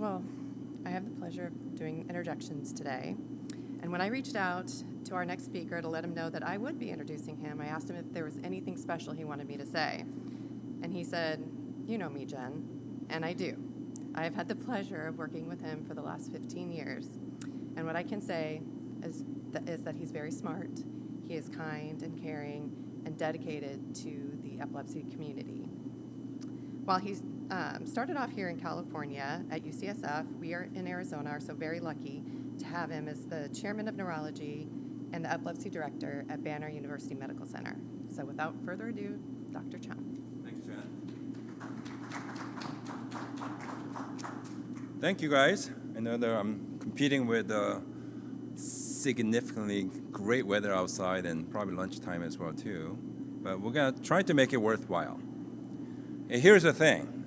Well, I have the pleasure of doing interjections today. And when I reached out to our next speaker to let him know that I would be introducing him, I asked him if there was anything special he wanted me to say. And he said, "You know me, Jen." And I do. I have had the pleasure of working with him for the last 15 years. And what I can say is that he's very smart, he is kind and caring and dedicated to the epilepsy community. While he's started off here in California at UCSF, we are in Arizona, are so very lucky to have him as the chairman of neurology and the epilepsy director at Banner University Medical Center. So without further ado, Dr. Chung. Thanks, Jen. Thank you, guys. I know that I'm competing with significantly great weather outside and probably lunchtime as well, too. But we're going to try to make it worthwhile. And here's the thing.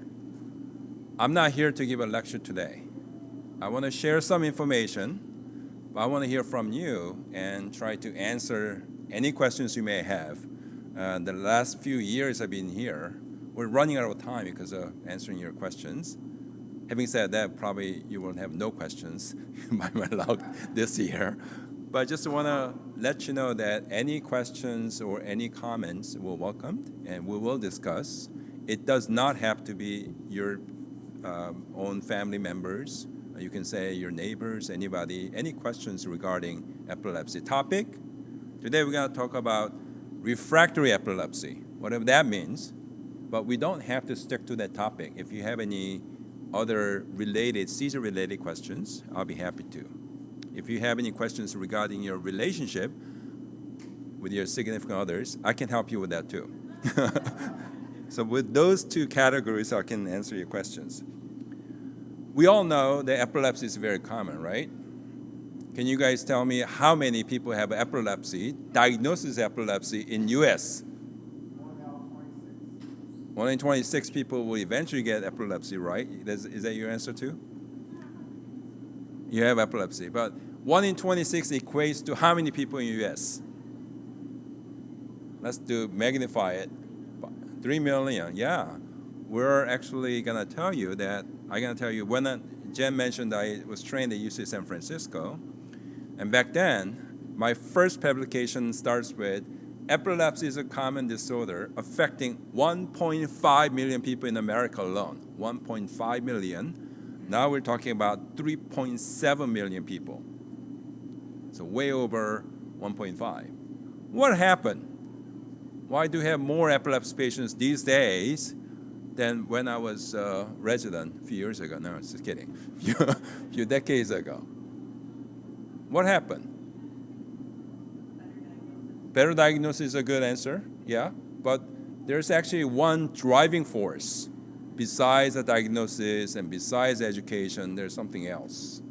I'm not here to give a lecture today. I want to share some information, but I want to hear from you and try to answer any questions you may have. The last few years I've been here, we're running out of time because of answering your questions. Having said that, probably you won't have no questions by my luck this year. But I just want to let you know that any questions or any comments were welcomed, and we will discuss. It does not have to be your own family members. You can say your neighbors, anybody, any questions regarding epilepsy. Topic, today we're going to talk about refractory epilepsy, whatever that means. But we don't have to stick to that topic. If you have any other related, seizure-related questions, I'll be happy to. If you have any questions regarding your relationship with your significant others, I can help you with that too. So with those two categories, I can answer your questions. We all know that epilepsy is very common, right? Can you guys tell me how many people have epilepsy, diagnosis epilepsy in U.S.? 1 in 26 people will eventually get epilepsy, right? Is that your answer too? You have epilepsy, but 1 in 26 equates to how many people in the U.S.? Let's magnify it. 3 million, yeah. We're actually going to tell you that, I'm going to tell you, when Jen mentioned I was trained at UC San Francisco, and back then, my first publication starts with, epilepsy is a common disorder affecting 1.5 million people in America alone. 1.5 million. Now we're talking about 3.7 million people. So way over 1.5. What happened? Why do we have more epilepsy patients these days than when I was a resident a few years ago? No, just kidding. A few decades ago. What happened? Better diagnosis is a good answer, yeah. But there's actually one driving force. Besides the diagnosis and besides education, there's something else.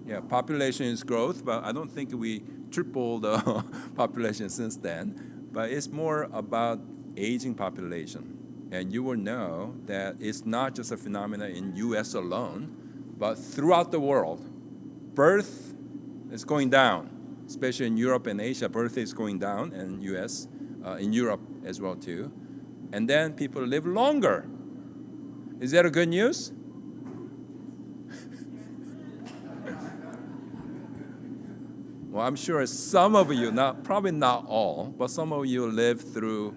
Yeah, population is growth, but I don't think we tripled the population since then. But it's more about aging population. And you will know that it's not just a phenomenon in U.S. alone, but throughout the world. Birth is going down, especially in Europe and Asia. Birth is going down, and U.S., in Europe as well too. And then people live longer. Is that a good news? Well, I'm sure some of you, probably not all, but some of you live through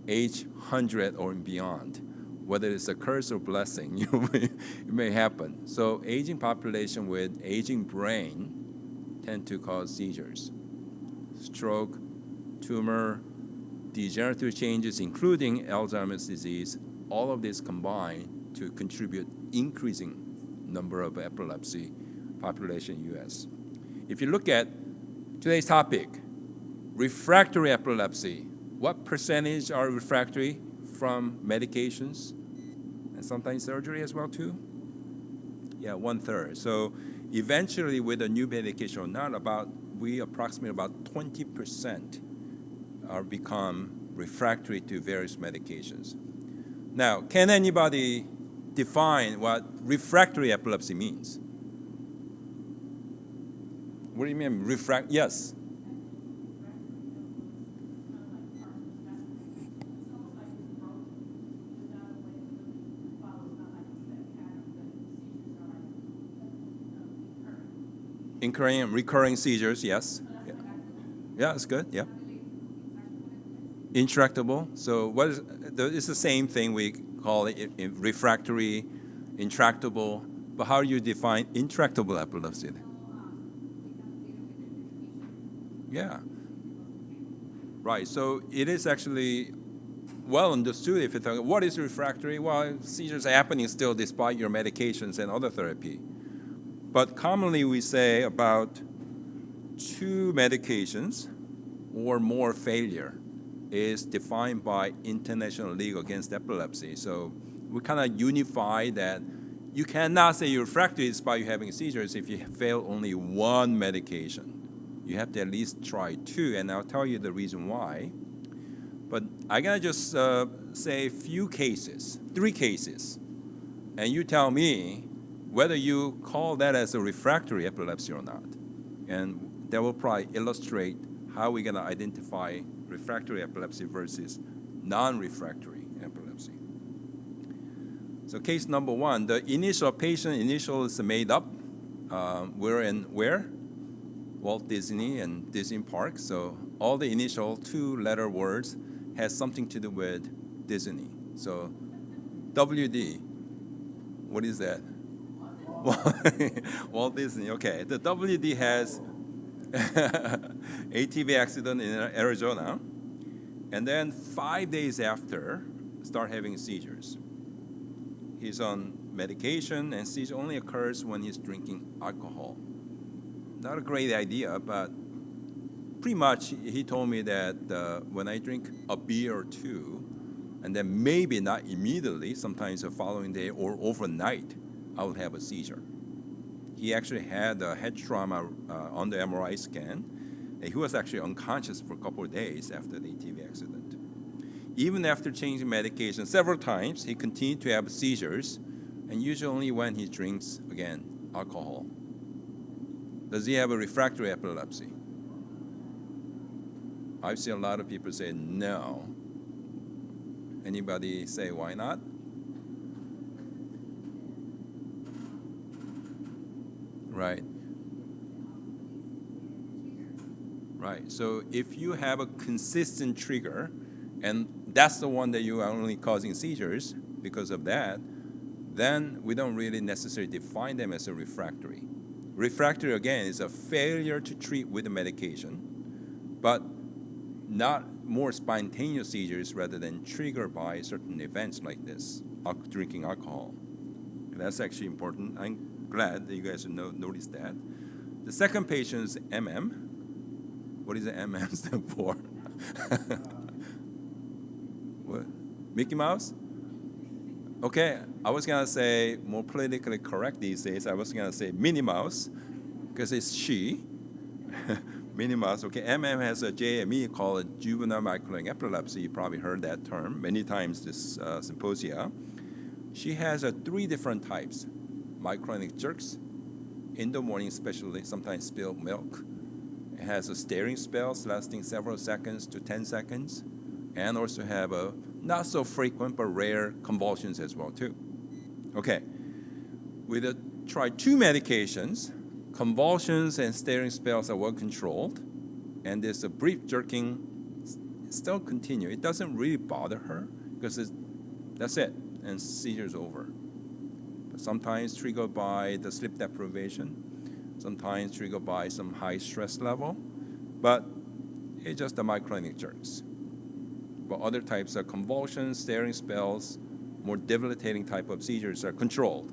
age 100 or beyond. Whether it's a curse or blessing, it may happen. So aging population with aging brain tend to cause seizures, stroke, tumor, degenerative changes, including Alzheimer's disease. All of this combine to contribute increasing number of epilepsy population in U.S. If you look at today's topic, refractory epilepsy. What percentage are refractory from medications and sometimes surgery as well too? Yeah, 1/3. So eventually with a new medication or not, approximately about 20% are become refractory to various medications. Now, can anybody define what refractory epilepsy means? What do you mean, Yes. Recurring seizures, yes. Yeah, it's good, yeah. Intractable. So it's the same thing, we call it refractory, intractable. But how do you define intractable epilepsy? Yeah. Right, so it is actually well understood if you think, what is refractory? Well, seizures are happening still despite your medications and other therapy. But commonly we say about 2 medications or more failure is defined by International League Against Epilepsy. So we kind of unify that you cannot say you're refractory despite you having seizures if you fail only 1 medication. You have to at least try 2, and I'll tell you the reason why. But I gotta just say 3 cases, and you tell me whether you call that as a refractory epilepsy or not. And that will probably illustrate how we're gonna identify refractory epilepsy versus non-refractory epilepsy. So case number 1, the patient initial is made up. We're in where? Walt Disney and Disney Park. So all the initial 2-letter words has something to do with Disney. So WD, what is that? Walt Disney, okay. The WD has ATV accident in Arizona, and then 5 days after, start having seizures. He's on medication, and seizure only occurs when he's drinking alcohol. Not a great idea, but pretty much he told me that when I drink a beer or 2, and then maybe not immediately, sometimes the following day or overnight, I will have a seizure. He actually had a head trauma on the MRI scan, and he was actually unconscious for a couple of days after the ATV accident. Even after changing medication several times, he continued to have seizures, and usually only when he drinks, again, alcohol. Does he have a refractory epilepsy? I've seen a lot of people say no. Anybody say why not? Right. Right. So if you have a consistent trigger, and that's the one that you are only causing seizures because of that, then we don't really necessarily define them as a refractory. Refractory, again, is a failure to treat with a medication, but not more spontaneous seizures rather than triggered by certain events like this, drinking alcohol. That's actually important. I'm glad that you guys noticed that. The second patient is MM. What does the MM stand for? What? Mickey Mouse? Okay, I was gonna say more politically correct these days. I was gonna say Minnie Mouse, because it's she. Minnie Mouse. Okay, MM has a JME called juvenile myoclonic epilepsy. You probably heard that term many times this symposia. She has 3 different types: myoclonic jerks, in the morning especially, sometimes spilled milk. It has a staring spells lasting several seconds to 10 seconds, and also have a not so frequent but rare convulsions as well too. Okay, we tried 2 medications. Convulsions and staring spells are well controlled, and there's a brief jerking still continue. It doesn't really bother her because that's it, and seizure's over. But sometimes triggered by the sleep deprivation, sometimes triggered by some high stress level, but it's just the myoclonic jerks. But other types of convulsions, staring spells, more debilitating type of seizures are controlled.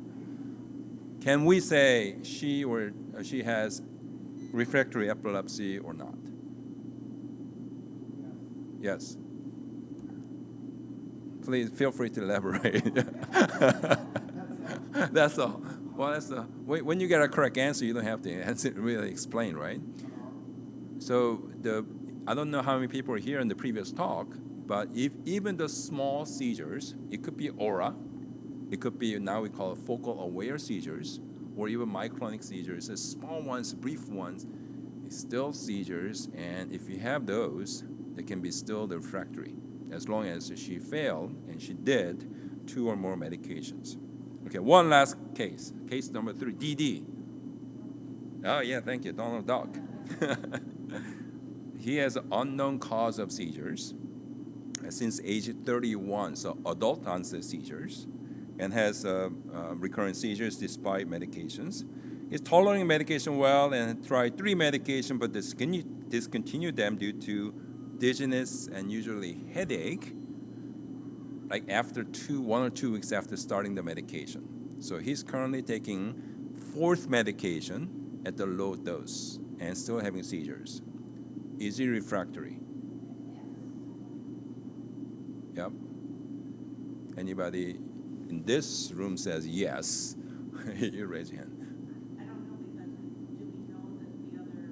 Can we say she has refractory epilepsy or not? Yes. Please feel free to elaborate. That's all. Well, when you get a correct answer, you don't have to really explain, right? So I don't know how many people are here in the previous talk, but if even the small seizures, it could be aura, it could be now we call it focal aware seizures, or even myoclonic seizures, the small ones, brief ones, it's still seizures, and if you have those, they can be still refractory, as long as she failed, and she did, 2 or more medications. Okay, one last case number 3, DD. Oh, yeah, thank you, Donald Duck. He has an unknown cause of seizures since age 31, so adult onset seizures, and has recurrent seizures despite medications. He's tolerating medication well and tried 3 medications, but discontinued them due to dizziness and usually headache, like after 1 or 2 weeks after starting the medication. So he's currently taking 4th medication at the low dose and still having seizures. Is he refractory? Yep. Anybody in this room says yes, you raise your hand. I don't know because do we know that the other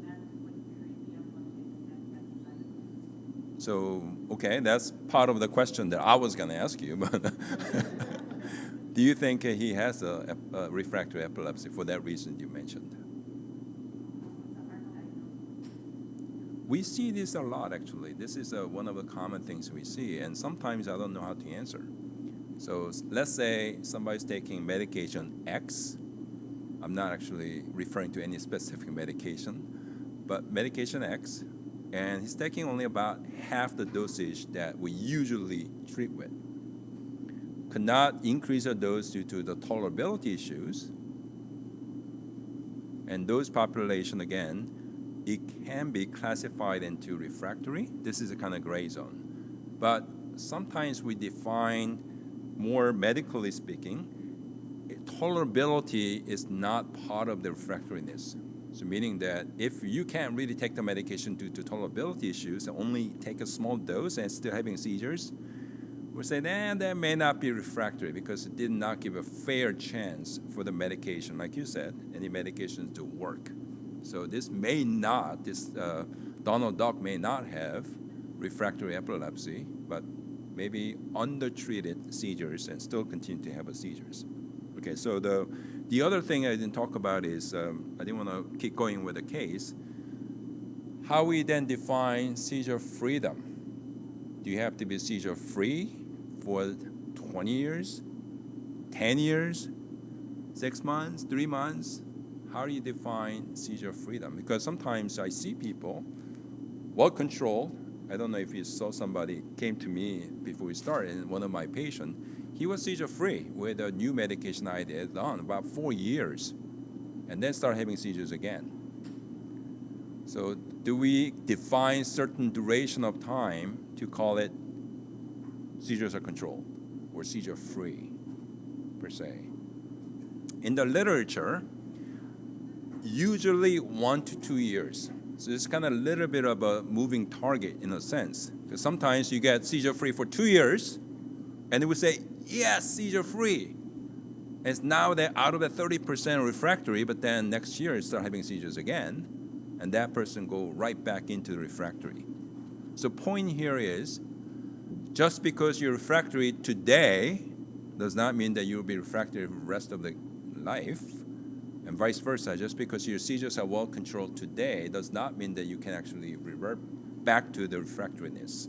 meds would treat the epilepsy that have side effects? So, okay, that's part of the question that I was going to ask you. But do you think he has a refractory epilepsy for that reason you mentioned? It's a hard diagnosis. We see this a lot, actually. This is one of the common things we see, and sometimes I don't know how to answer. So let's say somebody's taking medication X. I'm not actually referring to any specific medication, but medication X, and he's taking only about half the dosage that we usually treat with. Could not increase the dose due to the tolerability issues. And those population, again, it can be classified into refractory. This is a kind of gray zone. But sometimes we define, more medically speaking, tolerability is not part of the refractoriness. So meaning that if you can't really take the medication due to tolerability issues and only take a small dose and still having seizures, we say that may not be refractory because it did not give a fair chance for the medication. Like you said, any medications to work. So this may not, Donald Duck may not have refractory epilepsy, but maybe undertreated seizures and still continue to have seizures. Okay, so the other thing I didn't talk about is, I didn't want to keep going with the case, how we then define seizure freedom. Do you have to be seizure free for 20 years, 10 years, 6 months, 3 months? How do you define seizure freedom? Because sometimes I see people, well controlled. I don't know if you saw somebody came to me before we started, and one of my patients, he was seizure free with a new medication I did on about 4 years, and then started having seizures again. So do we define certain duration of time to call it seizures are controlled or seizure free per se? In the literature, usually 1 to 2 years. So it's kind of a little bit of a moving target in a sense. Because sometimes you get seizure free for 2 years, and they would say, yes, seizure free. And now they're out of the 30% refractory, but then next year start having seizures again, and that person go right back into the refractory. So point here is, just because you're refractory today does not mean that you'll be refractory for the rest of the life. And vice versa, just because your seizures are well controlled today does not mean that you can actually revert back to the refractoriness.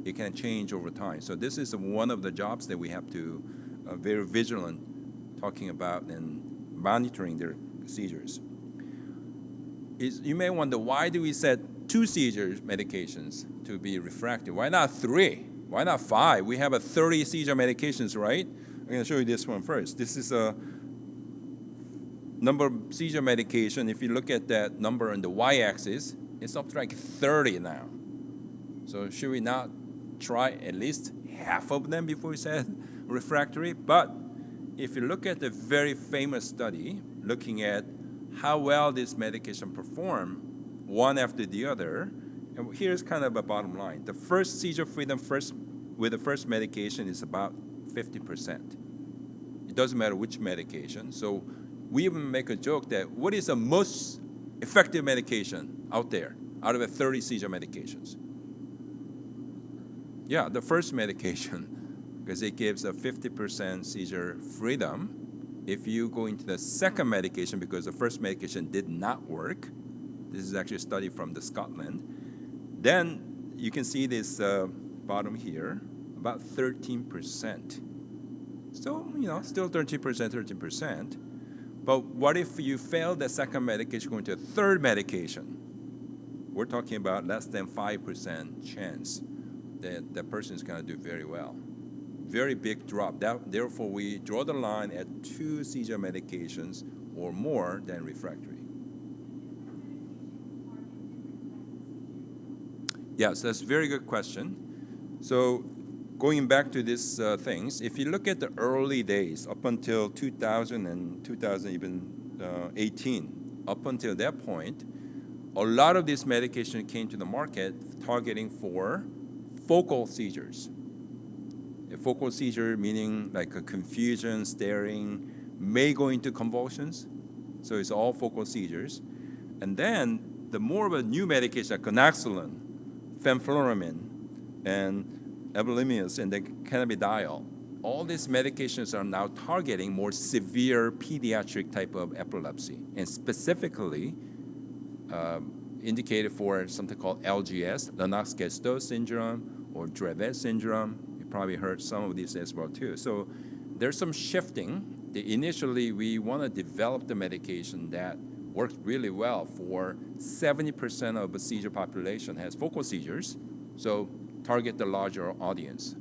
It can change over time. So this is one of the jobs that we have to very vigilant talking about and monitoring their seizures. You may wonder, why do we set 2 seizure medications to be refractory? Why not 3? Why not 5? We have 30 seizure medications, right? I'm going to show you this one first. This is a number of seizure medication. If you look at that number on the y-axis, it's up to like 30 now. So should we not try at least half of them before we said refractory? But if you look at the very famous study looking at how well this medication perform one after the other, and here's kind of a bottom line. The first seizure freedom with the first medication is about 50%. It doesn't matter which medication. So we even make a joke that what is the most effective medication out there out of the 30 seizure medications? Yeah, the first medication, because it gives a 50% seizure freedom. If you go into the second medication, because the first medication did not work, this is actually a study from Scotland, then you can see this bottom here, about 13%. So, still 13%. But what if you fail the second medication, going to a third medication? We're talking about less than 5% chance that the person is going to do very well. Very big drop. Therefore, we draw the line at 2 seizure medications or more than refractory. Yes, that's a very good question. So going back to these things, if you look at the early days, up until 2000 and 2018, up until that point, a lot of this medication came to the market targeting for focal seizures. A focal seizure meaning like a confusion, staring, may go into convulsions. So it's all focal seizures. And then the more of a new medication like ganaxolone, fenfluramine, and everolimus, and then cannabidiol. All these medications are now targeting more severe pediatric type of epilepsy, and specifically indicated for something called LGS, Lennox-Gastaut syndrome, or Dravet syndrome. You probably heard some of these as well too. So there's some shifting. Initially, we want to develop the medication that works really well for 70% of the seizure population has focal seizures, so target the larger audience.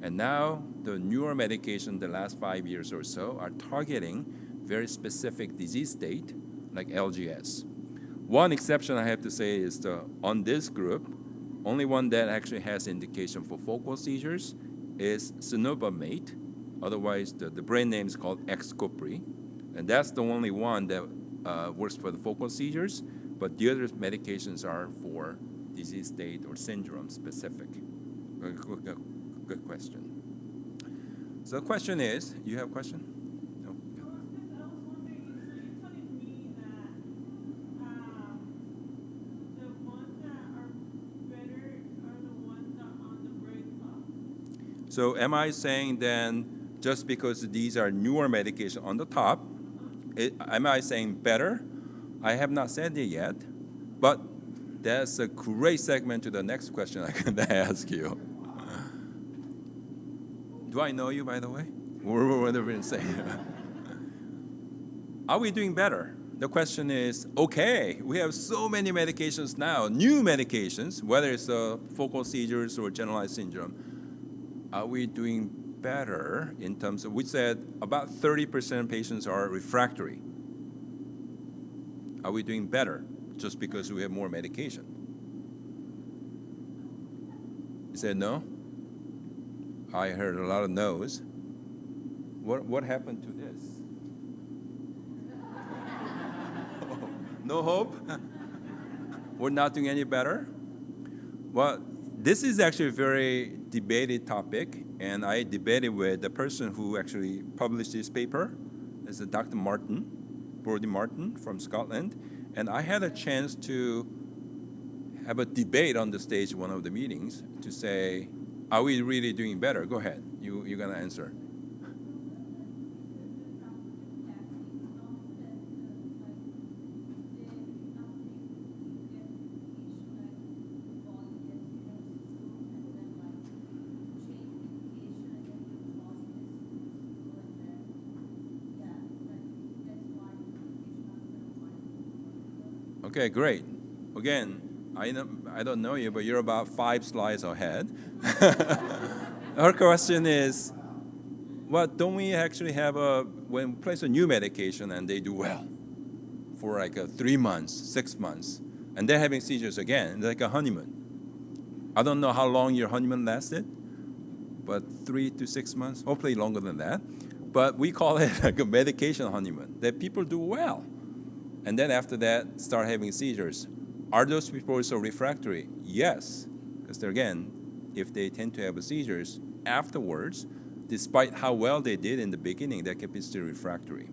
And now the newer medication the last 5 years or so are targeting very specific disease state like LGS. One exception I have to say is on this group, only one that actually has indication for focal seizures is cenobamate. Otherwise, the brain name is called Xcopri. And that's the only one that works for the focal seizures, but the other medications are for disease state or syndrome specific. Good question. So the question is, you have a question? No? I was wondering, so you're telling me that the ones that are better are the ones that are on the very top? So am I saying then, just because these are newer medication on the top, am I saying better? I have not said it yet, but that's a great segment to the next question I'm going to ask you. Do I know you, by the way? What have been saying? Are we doing better? The question is, okay, we have so many medications now, new medications, whether it's focal seizures or generalized syndrome. Are we doing better in terms of, we said about 30% of patients are refractory. Are we doing better just because we have more medication? You said no? I heard a lot of no's. What happened to this? No hope? We're not doing any better? Well, this is actually a very debated topic, and I debated with the person who actually published this paper. It's Dr. Brodie Martin from Scotland, and I had a chance to have a debate on the stage in one of the meetings to say, are we really doing better? Go ahead. You're going to answer. Okay, great. Again, I don't know you, but you're about 5 slides ahead. Our question is, well, don't we actually have when we place a new medication and they do well for like 3 months, 6 months, and they're having seizures again, like a honeymoon. I don't know how long your honeymoon lasted, but 3 to 6 months, hopefully longer than that. But we call it like a medication honeymoon, that people do well. And then after that, start having seizures. Are those people also refractory? Yes, because again, if they tend to have seizures afterwards, despite how well they did in the beginning, they can be still refractory.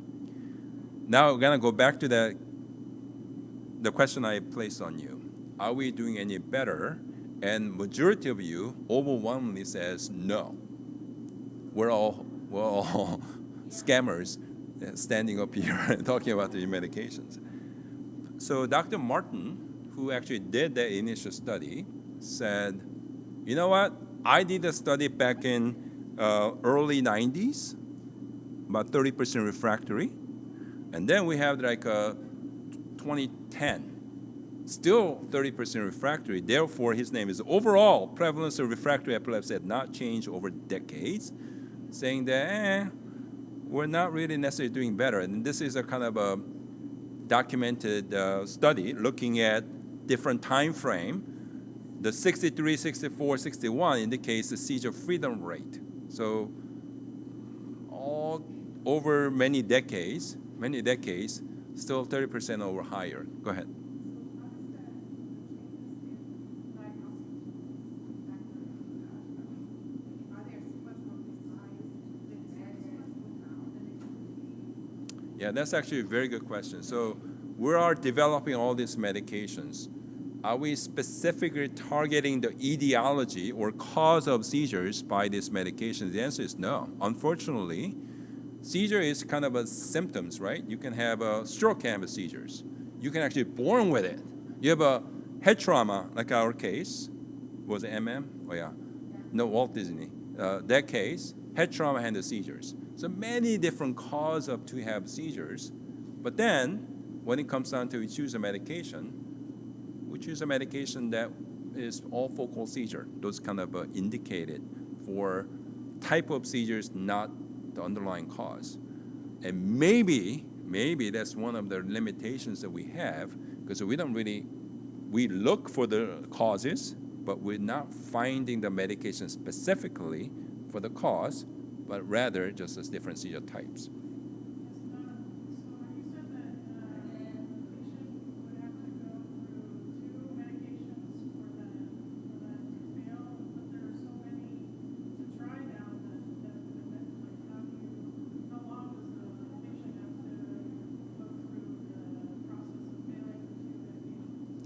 Now we're gonna go back to the question I placed on you. Are we doing any better? And majority of you overwhelmingly says no. We're all scammers standing up here and talking about the medications. So Dr. Martin, who actually did the initial study, said, you know what? I did a study back in early 90s, about 30% refractory. And then we have like 2010, still 30% refractory. Therefore, his name is overall prevalence of refractory epilepsy had not changed over decades, saying that we're not really necessarily doing better. And this is a kind of a documented study looking at different time frame. The 63, 64, 61 indicates the seizure freedom rate. So all over many decades, still 30% or higher. Go ahead. Yeah, that's actually a very good question. So we are developing all these medications. Are we specifically targeting the etiology or cause of seizures by these medications? The answer is no. Unfortunately, seizure is kind of a symptoms, right? You can have a stroke, can have seizures. You can actually be born with it. You have a head trauma, like our case. Was it MM? Oh yeah. No, Walt Disney. That case, head trauma and the seizures. So many different causes of to have seizures. But then, when it comes down to we choose a medication, we choose a medication that is all focal seizure. Those kind of indicated for type of seizures, not the underlying cause. And maybe that's one of the limitations that we have, because we look for the causes, but we're not finding the medication specifically for the cause, but rather just as different seizure types.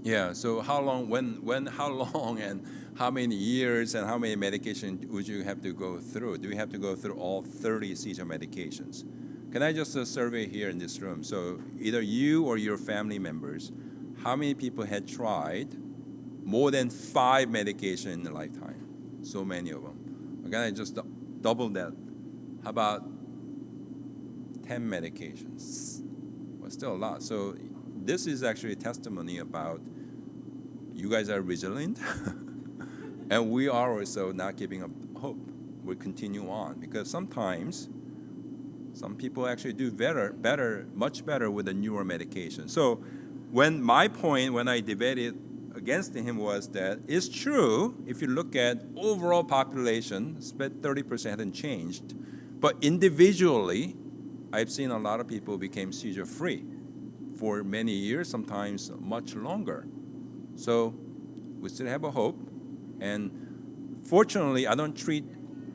Yeah, so how long, how long, and how many years, and how many medications would you have to go through? Do you have to go through all 30 seizure medications? Can I just survey here in this room? So either you or your family members, how many people had tried more than 5 medications in a lifetime? So many of them. Okay, I just double that. How about 10 medications? Well, still a lot. So this is actually a testimony about you guys are resilient, and we are also not giving up hope. We continue on, because sometimes some people actually do better, much better with a newer medication. So when I debated against him was that it's true, if you look at overall population, about 30% hasn't changed, but individually, I've seen a lot of people became seizure-free for many years, sometimes much longer. So we still have a hope. And fortunately, I don't treat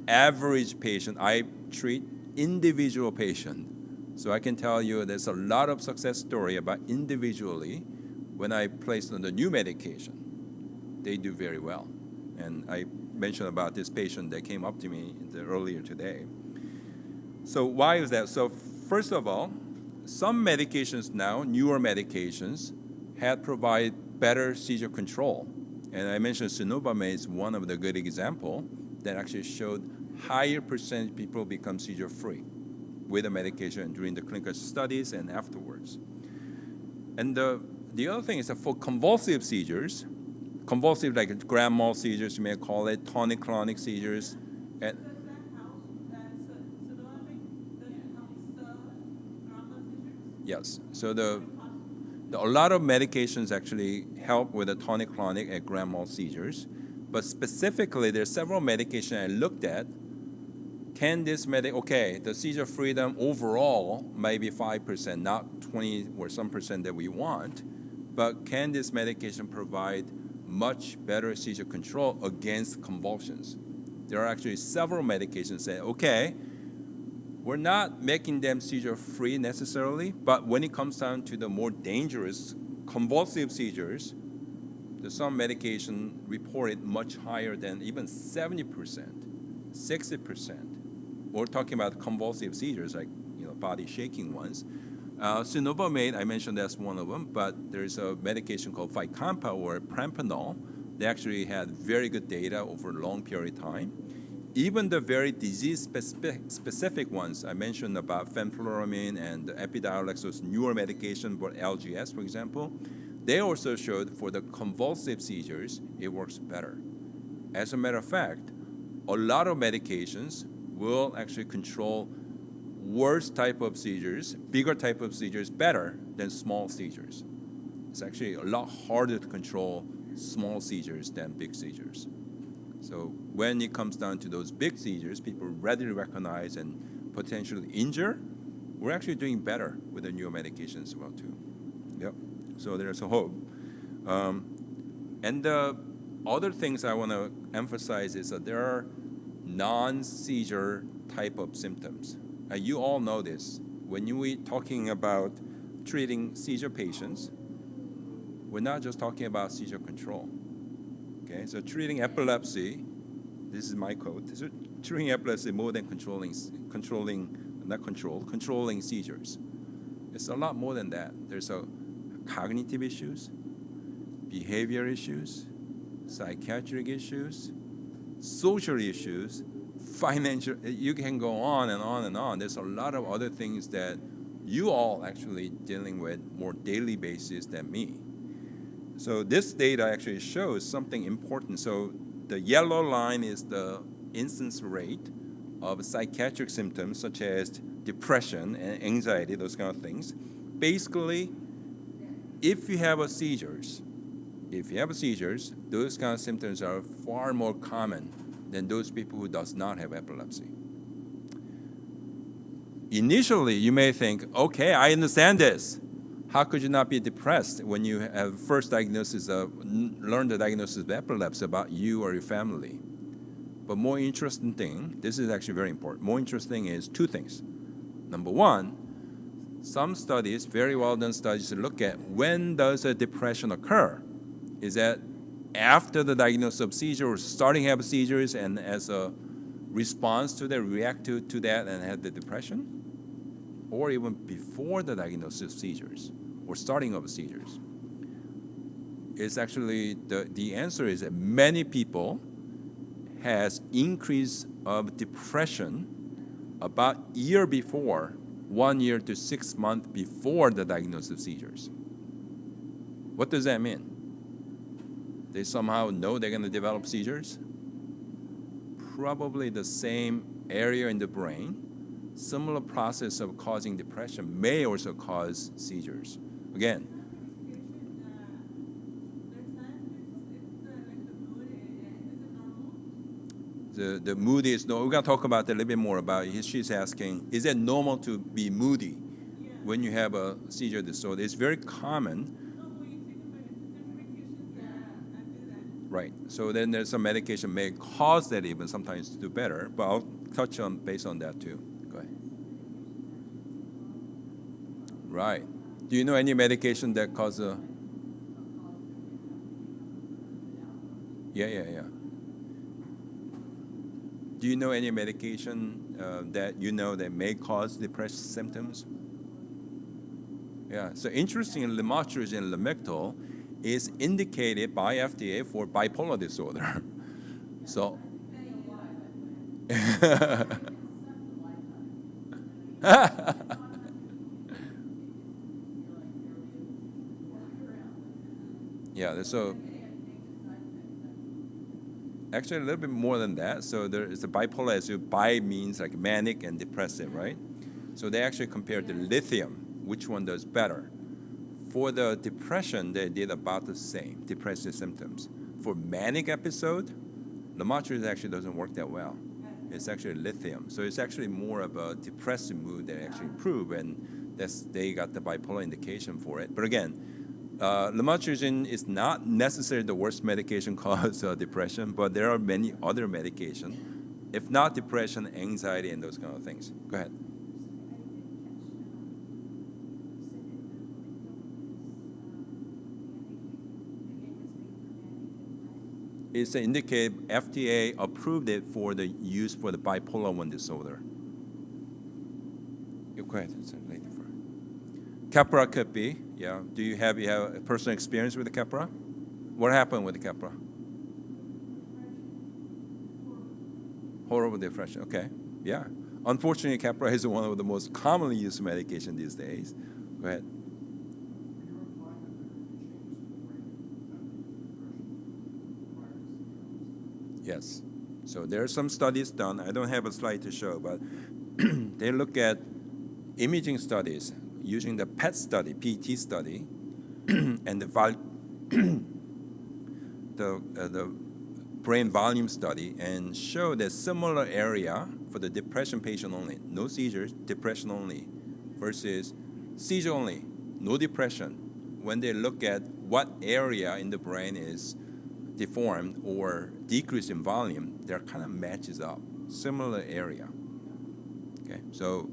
average patient. I treat individual patient. So I can tell you there's a lot of success story about individually when I place on the new medication. They do very well. And I mentioned about this patient that came up to me earlier today. So why is that? So first of all, some medications now, newer medications, have provided better seizure control. And I mentioned cenobamate is one of the good example that actually showed higher percentage people become seizure-free with the medication during the clinical studies and afterwards. And the other thing is that for convulsive seizures, convulsive like grand mal seizures, you may call it, tonic-clonic seizures, and yes. So a lot of medications actually help with the tonic-clonic and grand mal seizures, but specifically there's several medications I looked at. Can this the seizure freedom overall may be 5%, not 20 or some percent that we want, but can this medication provide much better seizure control against convulsions? There are actually several medications that we're not making them seizure-free necessarily, but when it comes down to the more dangerous convulsive seizures, there's some medication reported much higher than even 70%, 60%. We're talking about convulsive seizures, like body shaking ones. Cenobamate, I mentioned that's one of them, but there's a medication called Fycompa or Prampanol. They actually had very good data over a long period of time. even the very disease-specific ones I mentioned about fenfluramine and the Epidiolex, those newer medication for LGS, for example, they also showed for the convulsive seizures, it works better. As a matter of fact, a lot of medications will actually control worse type of seizures, bigger type of seizures better than small seizures. It's actually a lot harder to control small seizures than big seizures. So when it comes down to those big seizures, people readily recognize and potentially injure, we're actually doing better with the newer medications as well too. Yep. So there's a hope. And the other things I want to emphasize is that there are non-seizure type of symptoms. You all know this. When we're talking about treating seizure patients, we're not just talking about seizure control. Okay, so treating epilepsy, this is my quote, so treating epilepsy more than controlling seizures. It's a lot more than that. There's cognitive issues, behavior issues, psychiatric issues, social issues, financial, you can go on and on and on. There's a lot of other things that you all actually dealing with more daily basis than me. So this data actually shows something important. So the yellow line is the incidence rate of psychiatric symptoms such as depression and anxiety, those kind of things. Basically, if you have seizures, those kind of symptoms are far more common than those people who does not have epilepsy. Initially, you may think, okay, I understand this. How could you not be depressed when you have first learn the diagnosis of epilepsy about you or your family? But more interesting thing, this is actually very important. More interesting is two things. Number one, some studies, very well done studies, look at when does a depression occur. Is that after the diagnosis of seizure or starting to have seizures and as a response to that, react to that and have the depression? Or even before the diagnosis of seizures or starting of seizures? It's actually, the answer is that many people has increase of depression about year before, 1 year to 6 months before the diagnosis of seizures. What does that mean? They somehow know they're going to develop seizures? Probably the same area in the brain, similar process of causing depression may also cause seizures. Again, the moody is no. We're gonna talk about that a little bit more about it. She's asking, is it normal to be moody when you have a seizure disorder? It's very common. Right. So then there's some medication may cause that even sometimes to do better. But I'll touch on based on that too. Go ahead. Right. Do you know any medication that cause a? Yeah. Do you know any medication that you know that may cause depressive symptoms? Yeah. So interestingly, lamotrigine and lamictal is indicated by FDA for bipolar disorder. So. Yeah. So. Actually, a little bit more than that. So there is a bipolar, as bi means like manic and depressive, right? So they actually compared the lithium, which one does better. For the depression, they did about the same, depressive symptoms. For manic episode, lamotrigine actually doesn't work that well. It's actually lithium. So it's actually more of a depressive mood that actually improve, and they got the bipolar indication for it. But again, lamotrigine is not necessarily the worst medication cause depression, but there are many other medications. If not depression, anxiety, and those kind of things. Go ahead. It's indicated FDA approved it for the use for the bipolar 1 disorder. Go ahead. Keppra could be. Yeah. Do you have a personal experience with the Keppra? What happened with the Keppra? Horrible depression. Okay. Yeah. Unfortunately, Keppra is one of the most commonly used medication these days. Go ahead. Yes. So there are some studies done. I don't have a slide to show, but they look at imaging studies using the PET study, PET study, and the brain volume study, and show that similar area for the depression patient only, no seizures, depression only, versus seizure only, no depression. When they look at what area in the brain is deformed or decreased in volume, there kind of matches up, similar area. Okay, so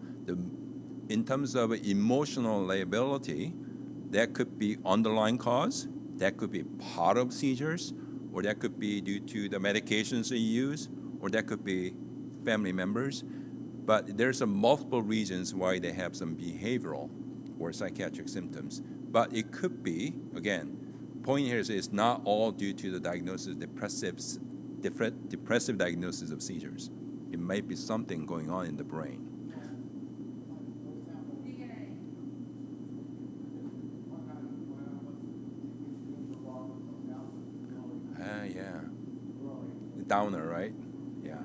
in terms of emotional liability, that could be underlying cause, that could be part of seizures, or that could be due to the medications they use, or that could be family members. But there's multiple reasons why they have some behavioral or psychiatric symptoms. But it could be, again, point here is it's not all due to the diagnosis, depressive diagnosis of seizures. It might be something going on in the brain. Yeah. The downer, right? Yeah.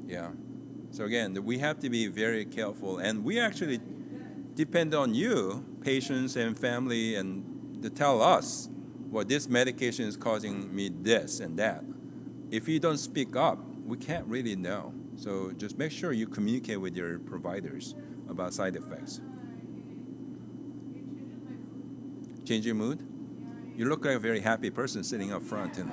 Yeah. So again, we have to be very careful, and we actually depend on you, patients and family, and to tell us, well, this medication is causing me this and that. If you don't speak up, we can't really know. So just make sure you communicate with your providers about side effects. Change your mood? You look like a very happy person sitting up front. And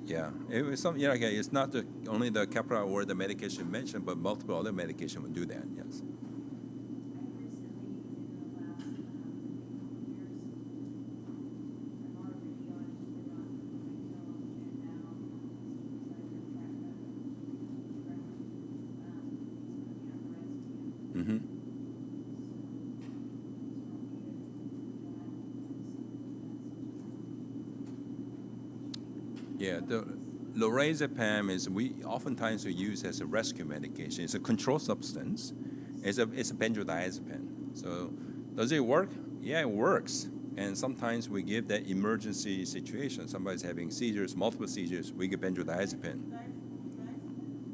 yeah, it was some. Yeah, okay. It's not only the Keppra or the medication mentioned, but multiple other medication will do that. Yes. Mm-hmm. Yeah, the lorazepam is oftentimes we use as a rescue medication. It's a controlled substance. It's a benzodiazepine. So does it work? Yeah, it works. And sometimes we give that emergency situation. Somebody's having seizures, multiple seizures. We give benzodiazepine.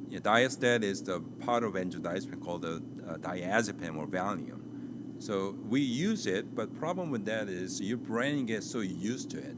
Yeah, Diastat is the part of benzodiazepine called the diazepam or Valium. So we use it, but problem with that is your brain gets so used to it.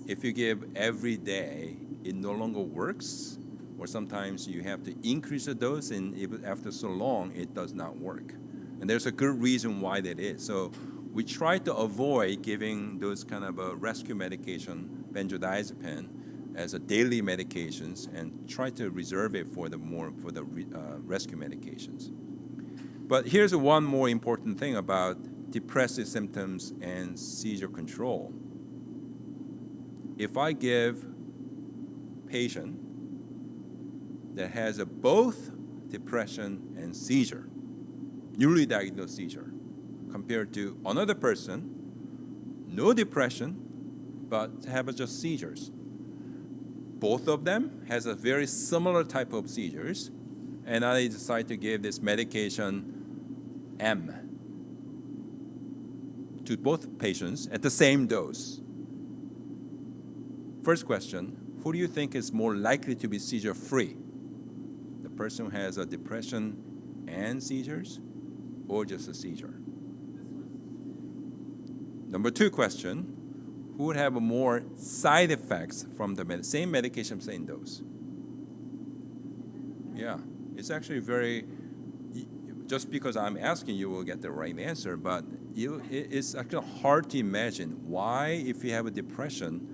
If you give every day, it no longer works, or sometimes you have to increase the dose, and after so long, it does not work. And there's a good reason why that is. So we try to avoid giving those kind of rescue medication, benzodiazepine, as a daily medications, and try to reserve it for the rescue medications. But here's one more important thing about depressive symptoms and seizure control. If I give patient that has both depression and seizure, newly diagnosed seizure, compared to another person, no depression, but have just seizures. Both of them has a very similar type of seizures, and I decide to give this medication M to both patients at the same dose. First question, who do you think is more likely to be seizure-free? The person who has a depression and seizures, or just a seizure? Number two question, who would have more side effects from the same medication, same dose? Yeah, it's actually very, just because I'm asking you will get the right answer, but it's actually hard to imagine why, if you have a depression,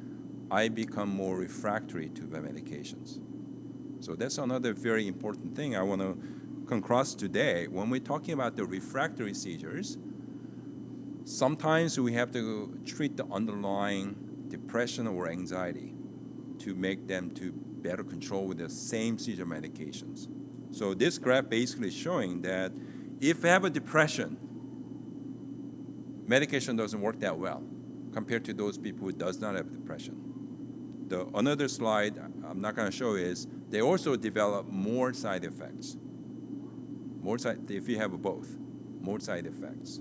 I become more refractory to the medications. So that's another very important thing I want to come across today. When we're talking about the refractory seizures, sometimes we have to treat the underlying depression or anxiety to make them to better control with the same seizure medications. So this graph basically showing that if you have a depression, medication doesn't work that well compared to those people who does not have depression. The another slide I'm not going to show is they also develop more side effects. If you have both, more side effects.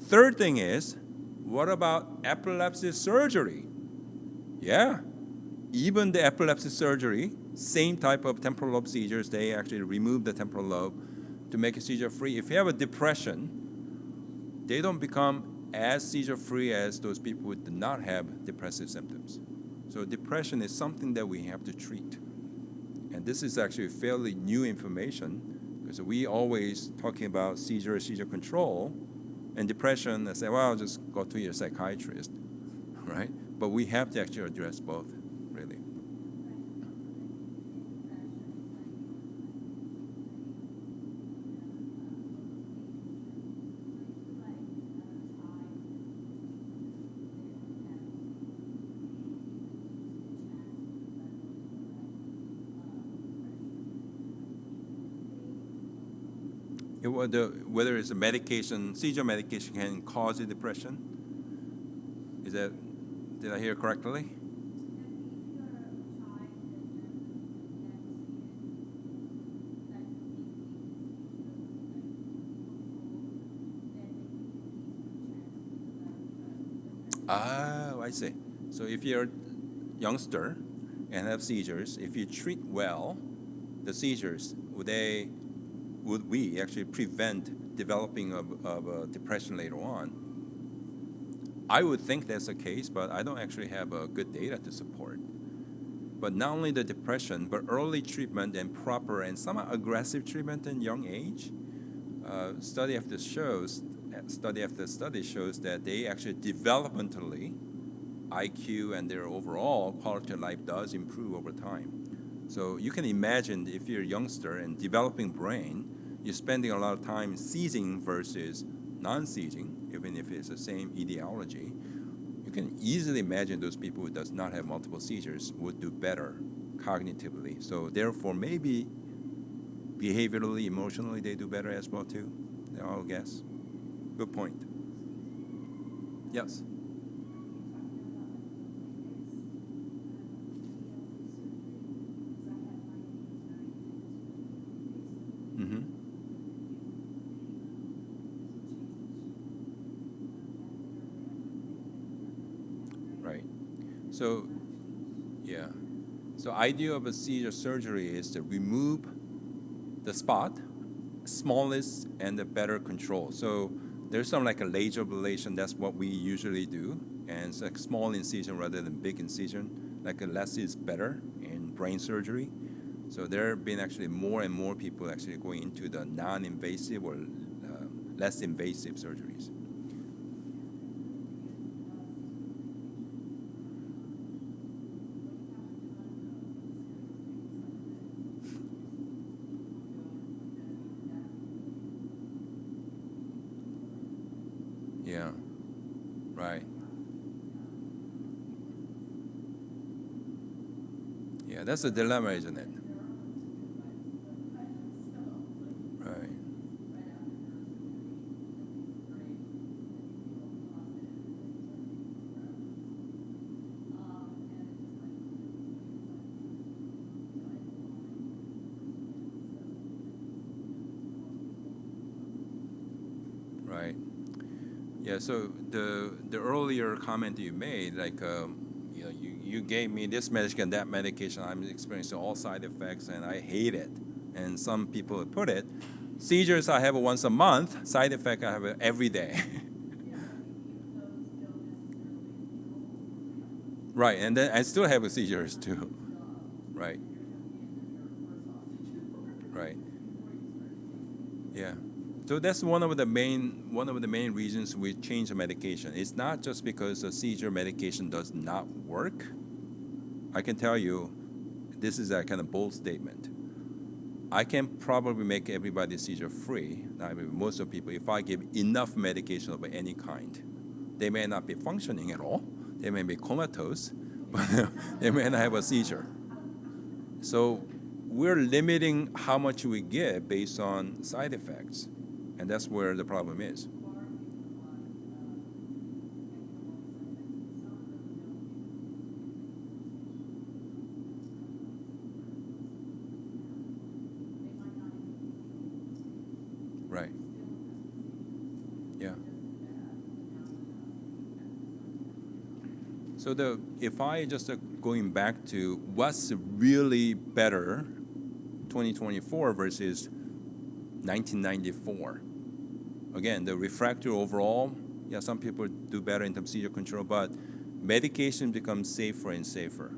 Third thing is, what about epilepsy surgery? Yeah, even the epilepsy surgery, same type of temporal lobe seizures, they actually remove the temporal lobe to make it seizure-free. If you have a depression, they don't become as seizure-free as those people who do not have depressive symptoms. So depression is something that we have to treat. And this is actually fairly new information because we always talking about seizure control, and depression, I say, well, just go to your psychiatrist, right? But we have to actually address both, really. Whether it's a medication, seizure medication can cause a depression? Did I hear correctly? Oh, I see. So if you're a youngster and have seizures, if you treat well the seizures, would we actually prevent developing of depression later on? I would think that's the case, but I don't actually have good data to support. But not only the depression, but early treatment and proper and somewhat aggressive treatment in young age. Study after study shows that they actually developmentally, IQ and their overall quality of life does improve over time. So you can imagine if you're a youngster and developing brain, you're spending a lot of time seizing versus non-seizing, even if it's the same etiology. You can easily imagine those people who does not have multiple seizures would do better cognitively. So therefore, maybe behaviorally, emotionally, they do better as well too. I'll guess. Good point. Yes. Mm-hmm. Right. So, yeah. So idea of a seizure surgery is to remove the spot, smallest and the better control. So there's some like a laser ablation. That's what we usually do, and it's like small incision rather than big incision. Like a less is better in brain surgery. So there have been actually more and more people actually going into the non-invasive or less invasive surgeries. Yeah, right. Yeah, that's a dilemma, isn't it? Right. Right. Yeah. So the earlier comment you made, like you gave me this medication, that medication, I'm experiencing all side effects, and I hate it. And some people put it, seizures I have once a month, side effect I have every day. Right. And then I still have seizures too. Right. Right. Yeah. So that's one of the main reasons we change the medication. It's not just because the seizure medication does not work. I can tell you, this is a kind of bold statement. I can probably make everybody seizure free, most of the people, if I give enough medication of any kind. They may not be functioning at all. They may be comatose, but they may not have a seizure. So we're limiting how much we give based on side effects, and that's where the problem is. Right. Yeah. So if I just going back to what's really better, 2024 versus 1994. Again, the refractory overall, yeah, some people do better in terms of seizure control, but medication becomes safer and safer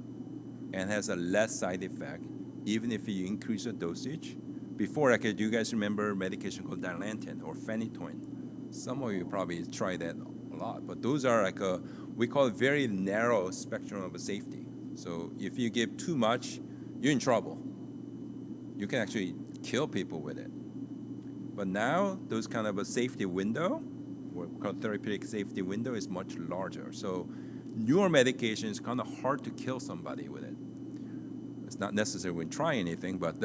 and has a less side effect, even if you increase the dosage. Before, like, do you guys remember medication called Dilantin or phenytoin? Some of you probably try that a lot, but those are like we call it very narrow spectrum of safety. So if you give too much, you're in trouble. You can actually kill people with it. But now, those kind of a safety window, what we call therapeutic safety window, is much larger. So newer medication is kind of hard to kill somebody with it. It's not necessary when try anything, but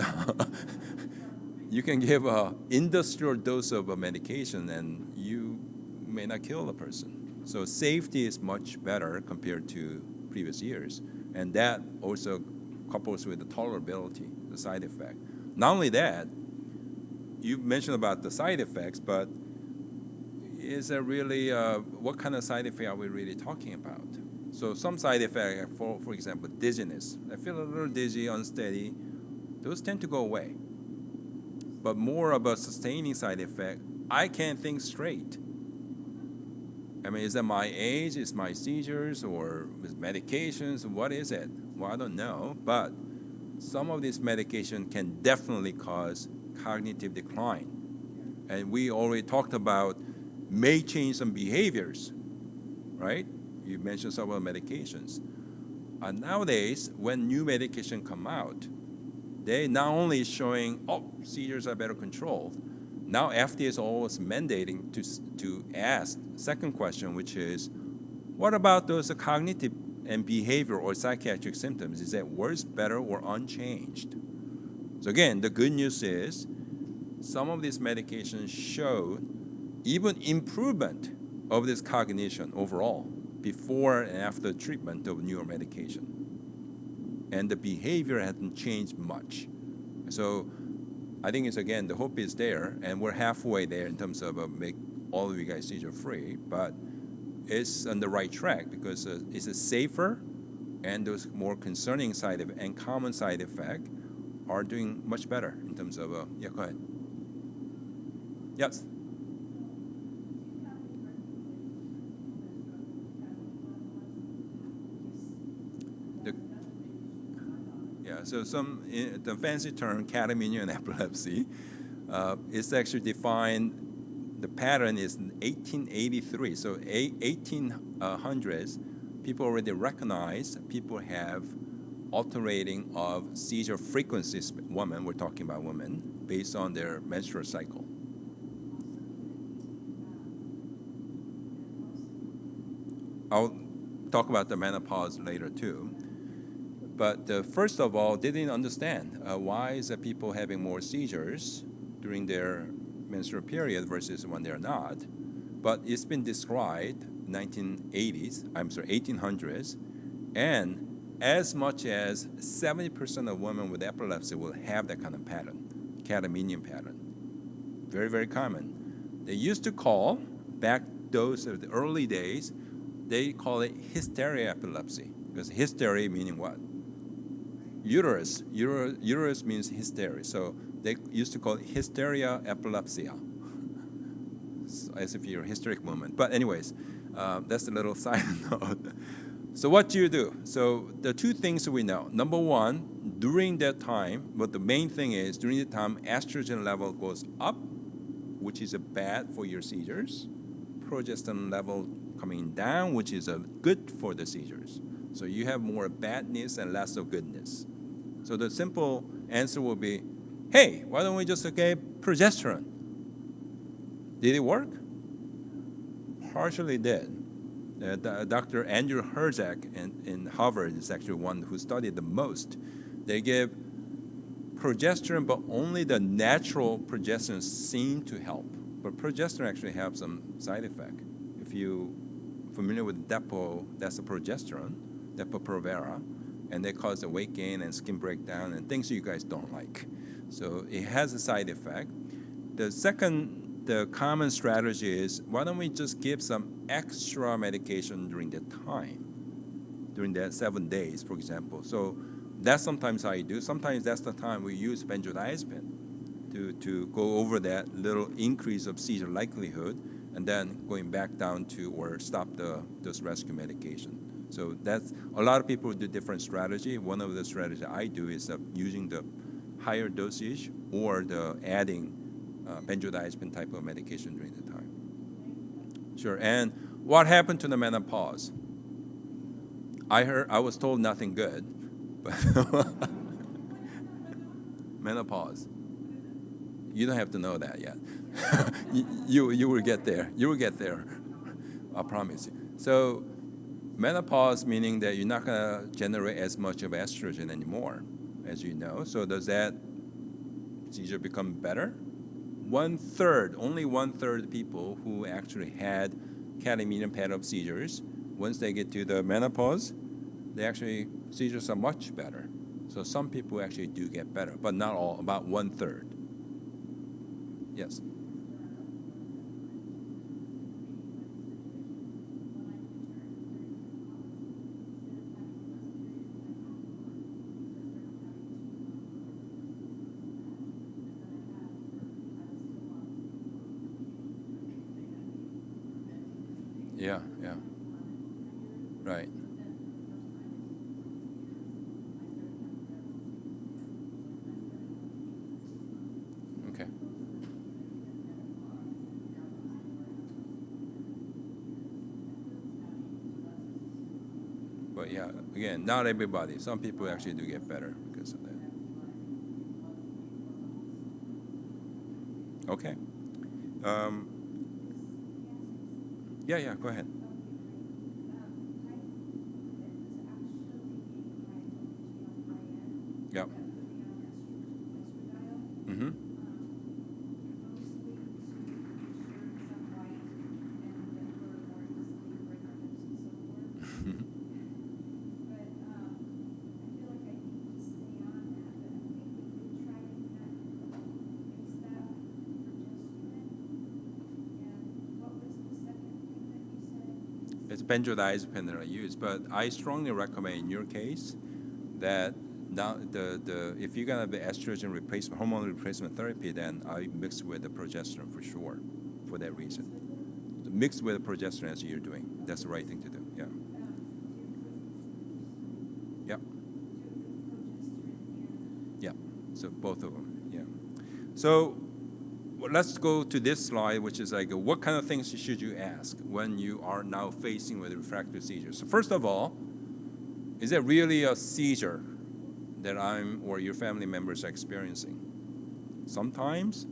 you can give an industrial dose of a medication and you may not kill the person. So safety is much better compared to previous years. And that also couples with the tolerability, the side effect. Not only that, you mentioned about the side effects, but is it really, what kind of side effect are we really talking about? So some side effect, for example, dizziness. I feel a little dizzy, unsteady. Those tend to go away. But more of a sustaining side effect, I can't think straight. I mean, is that my age, is my seizures, or with medications? What is it? Well, I don't know, but some of this medication can definitely cause cognitive decline. And we already talked about may change some behaviors, right? You mentioned some of the medications. Nowadays, when new medication come out, they not only showing, seizures are better controlled. Now FDA is always mandating to ask second question, which is, what about those cognitive and behavior or psychiatric symptoms? Is that worse, better, or unchanged? So again, the good news is some of these medications show even improvement of this cognition overall before and after treatment of newer medication. And the behavior hasn't changed much. So I think it's, again, the hope is there, and we're halfway there in terms of make all of you guys seizure-free, but it's on the right track because it's safer, and those more concerning side effects and common side effects are doing much better in terms of, yeah, go ahead. Yes? So the fancy term, catamenial epilepsy, is actually defined, the pattern is in 1883. So 1800s, people already recognized people have altering of seizure frequencies, women, we're talking about women, based on their menstrual cycle. I'll talk about the menopause later too. But first of all, they didn't understand why is that people having more seizures during their menstrual period versus when they're not. But it's been described 1800s, and as much as 70% of women with epilepsy will have that kind of pattern, catamenial pattern. Very, very common. They used to call, back those of the early days, they call it hysteria epilepsy, because hysteria meaning what? Uterus means hysteria. So they used to call it hysteria epilepsia, as if you're a hysteric woman. But anyways, that's a little side note. So what do you do? So the two things we know. Number one, during that time, but the main thing is during the time estrogen level goes up, which is bad for your seizures. Progesterone level coming down, which is good for the seizures. So you have more badness and less of goodness. So the simple answer will be, hey, why don't we just get progesterone? Did it work? Partially did. Dr. Andrew Herzog in Harvard is actually one who studied the most. They give progesterone, but only the natural progesterone seem to help. But progesterone actually has some side effect. If you familiar with Depo, that's a progesterone, Depo-Provera, and they cause the weight gain and skin breakdown and things you guys don't like. So it has a side effect. The common strategy is, why don't we just give some extra medication during the time, during that 7 days, for example. So that's sometimes how you do. Sometimes that's the time we use benzodiazepine to go over that little increase of seizure likelihood, and then going back down to or stop those rescue medication. So that's a lot of people do different strategy. One of the strategies I do is using the higher dosage or the adding benzodiazepine type of medication during the time. Sure. And what happened to the menopause? I was told nothing good, but menopause. You don't have to know that yet. you will get there. You will get there. I promise you. So menopause meaning that you're not going to generate as much of estrogen anymore, as you know. So does that seizure become better? Only one third of people who actually had catamenial pattern of seizures, once they get to the menopause, seizures are much better. So some people actually do get better, but not all, about 1/3. Yes. Yeah, yeah. Right. Okay. But yeah, again, not everybody. Some people actually do get better because of that. Okay. Yeah, go ahead. Yep. Mm-hmm. It's benzodiazepine that I use, but I strongly recommend in your case that now if you're gonna have the estrogen replacement, hormone replacement therapy, then I mix with the progesterone for sure, for that reason. Mix with the progesterone as you're doing. That's the right thing to do. Yeah. Yep. Yeah. So both of them. Yeah. So let's go to this slide, which is like, what kind of things should you ask when you are now facing with refractory seizures? So first of all, is it really a seizure that I'm or your family members are experiencing? Sometimes,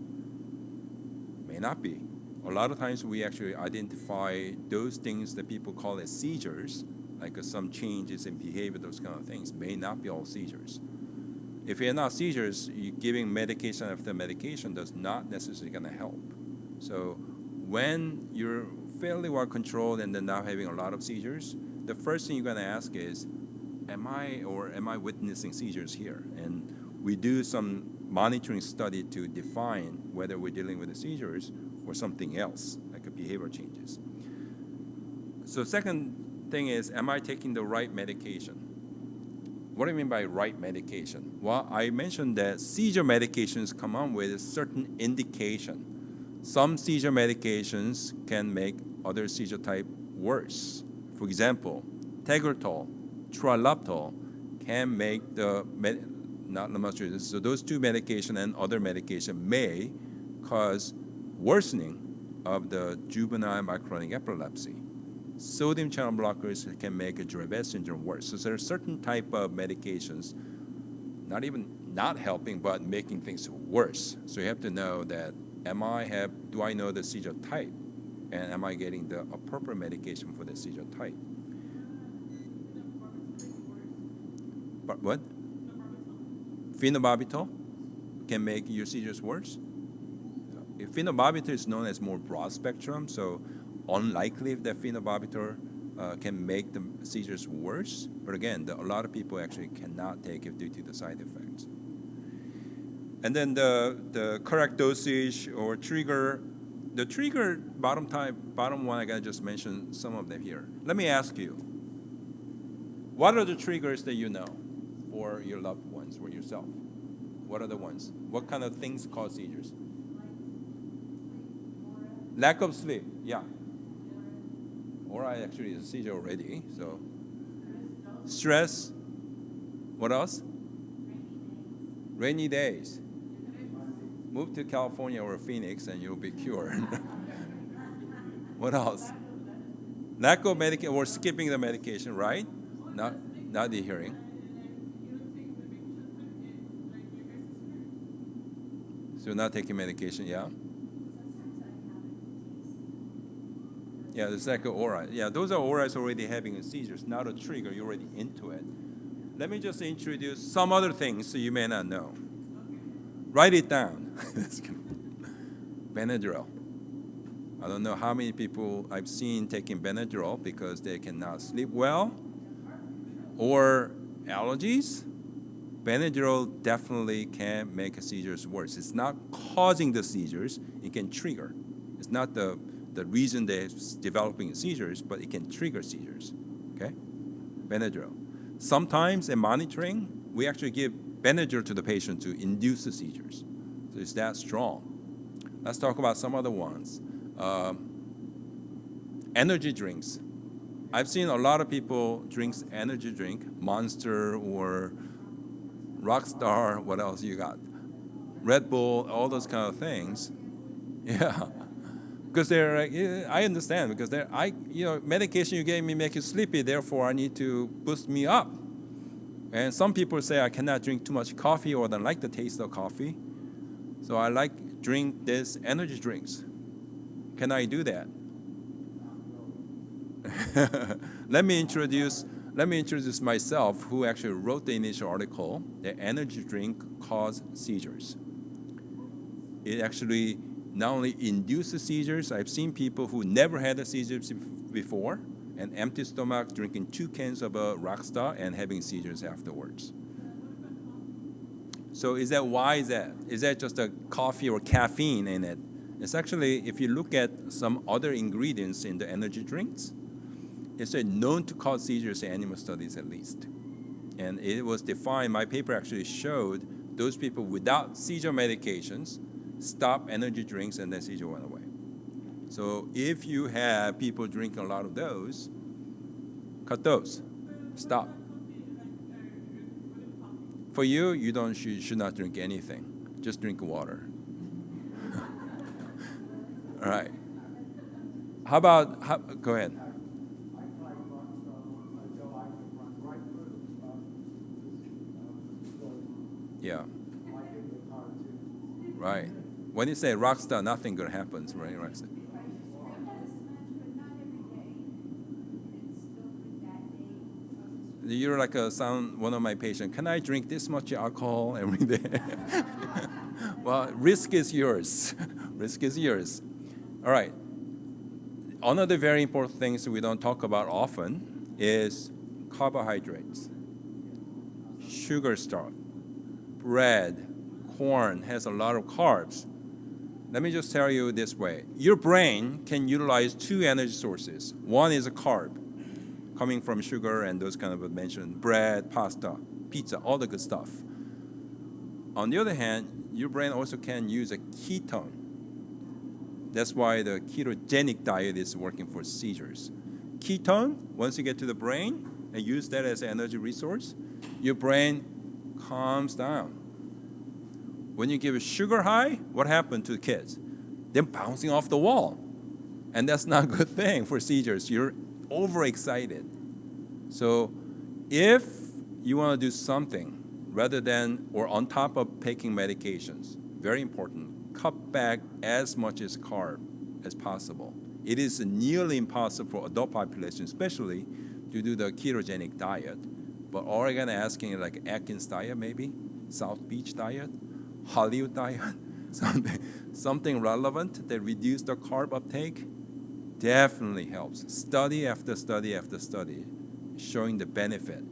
may not be. A lot of times we actually identify those things that people call as seizures, like some changes in behavior, those kind of things, may not be all seizures. If you're not seizures, giving medication after medication does not necessarily going to help. So when you're fairly well controlled and then now having a lot of seizures, the first thing you're going to ask is, am I witnessing seizures here? And we do some monitoring study to define whether we're dealing with the seizures or something else, like a behavior changes. So second thing is, am I taking the right medication? What do you mean by right medication? Well, I mentioned that seizure medications come on with a certain indication. Some seizure medications can make other seizure type worse. For example, Tegretol, Trileptal can make not naloxone. So those two medication and other medication may cause worsening of the juvenile myoclonic epilepsy. Sodium channel blockers can make a Dravet syndrome worse. So there are certain type of medications, not even not helping, but making things worse. So you have to know that, do I know the seizure type? And am I getting the appropriate medication for the seizure type? But what? Phenobarbital? can make your seizures worse. Phenobarbital is known as more broad spectrum, so unlikely that phenobarbital can make the seizures worse. But again, a lot of people actually cannot take it due to the side effects. And then the correct dosage or trigger, the trigger bottom one, I gotta just mention some of them here. Let me ask you, what are the triggers that you know for your loved ones or yourself? What are the ones? What kind of things cause seizures? Lack of sleep, yeah. Aura actually is a seizure already, so. Stress. What else? Rainy days. Move to California or Phoenix and you'll be cured. What else? Lack of medication or skipping the medication, right? Not the hearing. So not taking medication, yeah. Yeah, the second aura. Yeah, those are auras already having seizures, not a trigger. You're already into it. Let me just introduce some other things so you may not know. Write it down. Benadryl. I don't know how many people I've seen taking Benadryl because they cannot sleep well or allergies. Benadryl definitely can make seizures worse. It's not causing the seizures. It can trigger. It's not the reason they're developing seizures, but it can trigger seizures, okay? Benadryl. Sometimes in monitoring, we actually give Benadryl to the patient to induce the seizures. So it's that strong. Let's talk about some other ones. Energy drinks. I've seen a lot of people drink energy drink, Monster or Rockstar, what else you got? Red Bull, all those kind of things. Yeah. Because they're like, yeah, I understand, because medication you gave me make you sleepy, therefore I need to boost me up. And some people say I cannot drink too much coffee or don't like the taste of coffee. So I drink this energy drinks. Can I do that? Let me introduce myself, who actually wrote the initial article, that energy drink cause seizures. It actually not only induces seizures. I've seen people who never had a seizure before, an empty stomach, drinking 2 cans of a Rockstar and having seizures afterwards. So why is that? Is that just a coffee or caffeine in it? It's actually, if you look at some other ingredients in the energy drinks, it's known to cause seizures in animal studies at least. And it was defined, my paper actually showed those people without seizure medications stop energy drinks and then seizure went away. So if you have people drinking a lot of those, cut those, stop. For you, you should not drink anything. Just drink water. All right. Go ahead. Yeah. Right. When you say Rockstar, nothing good happens, right? Rockstar. You're like one of my patients. Can I drink this much alcohol every day? Well, risk is yours. Risk is yours. All right. Another very important thing we don't talk about often is carbohydrates. Sugar starch, bread, corn has a lot of carbs. Let me just tell you this way. Your brain can utilize 2 energy sources. One is a carb, coming from sugar and those kind of mentioned, bread, pasta, pizza, all the good stuff. On the other hand, your brain also can use a ketone. That's why the ketogenic diet is working for seizures. Ketone, once you get to the brain and use that as an energy resource, your brain calms down. When you give a sugar high, what happened to the kids? They're bouncing off the wall. And that's not a good thing for seizures. You're overexcited. So if you want to do something rather than or on top of taking medications, very important, cut back as much as carb as possible. It is nearly impossible for adult population, especially, to do the ketogenic diet. But Oregon asking like Atkins diet maybe, South Beach diet, Hollywood diet, something relevant that reduce the carb uptake, definitely helps. Study after study after study showing the benefit.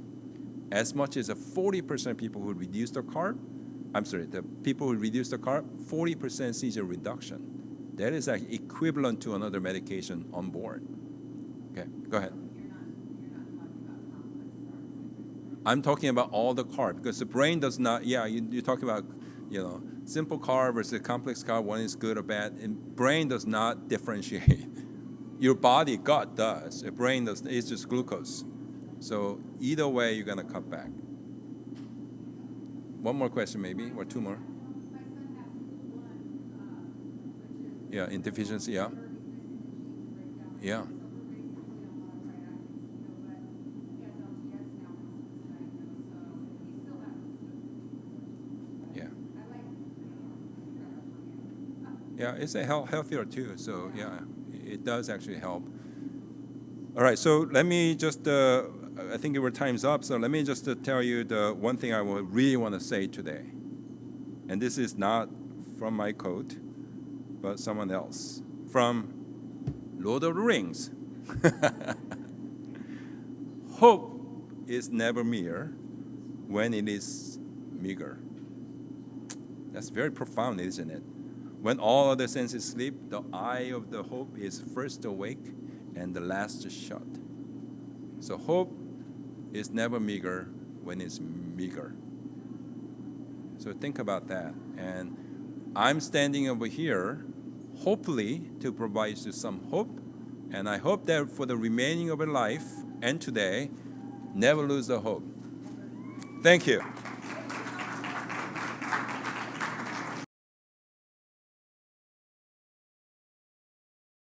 As much as a 40% people who reduce the carb, the people who reduce the carb, 40% seizure reduction. That is like equivalent to another medication on board. Okay, go ahead. You're not talking about complex carbs. I'm talking about all the carb because the brain does not. Yeah, you're talking about, simple carb versus complex carb. One is good or bad. And brain does not differentiate. Your body, gut does. Your brain does. It's just glucose. So either way, you're gonna cut back. One more question, maybe, or two more. My son has one, which is Yeah, in deficiency. Yeah. he's missing the gene breakdown. Yeah. So we're basically on modified acting, but he has LGS now, which is diagnosed, so he still has. Yeah. I like Yeah, it's a healthier too. So yeah, it does actually help. All right, so let me just, I think our time's up, so let me just tell you the one thing I would really want to say today. And this is not from my quote, but someone else. From Lord of the Rings. Hope is never mere when it is meager. That's very profound, isn't it? When all other senses sleep, the eye of the hope is first awake and the last shut. So hope is never meager when it's meager. So think about that. And I'm standing over here, hopefully, to provide you some hope. And I hope that for the remaining of your life and today, never lose the hope. Thank you.